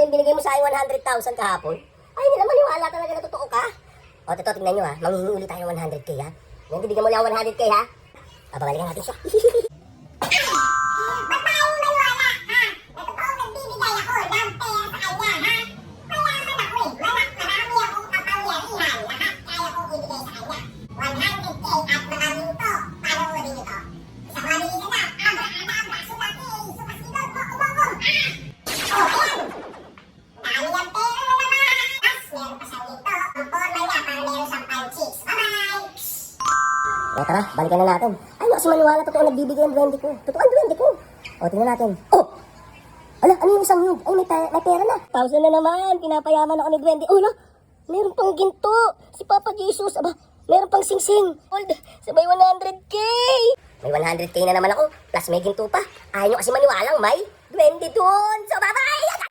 yung binigay mo sa akin 100,000 kahapon. Ay, hindi naman maniwala talaga na totoo ka. O, totoo, tingnan nyo ha. Manghihingi ulit tayo ng 100k ha. Ngayon, bibigyan mo lang 100k ha. Babalikan natin siya. Ba't tayo maniwala, ha? Na totoong nagbibigay ako ng pera sa kanya, ha? Mayaman ako eh. Marami akong kapangyarihan. Lahat kaya kong ibigay sa kanya. 100k at maraming to. Panoorin nyo to. Isang mabilisan na. Abra, sulaki, supasidot, boko-boko. Oh, ayan. Dami niyang pera na naman. Tapos, meron pa siyang dito. Ang forma niya para meron siyang panchicks. Bye-bye! Eh, tara, balikan na natin. Ay, kasi maniwala, totoo nagbibigay ang duwende ko. Totoo ang duwende ko. O, tingnan natin. Oh! Ala, ano yung isang yun? Ay, may pera na. 1,000 na naman. Pinapayaman ako ni duwende. Oh, ala, meron pang ginto. Si Papa Jesus. Aba, meron pang singsing. Hold, sabay 100k. May 100k na naman ako. Plus may ginto pa. Ayaw nyo kasi maniwalang may duwende dun. So, bye-bye!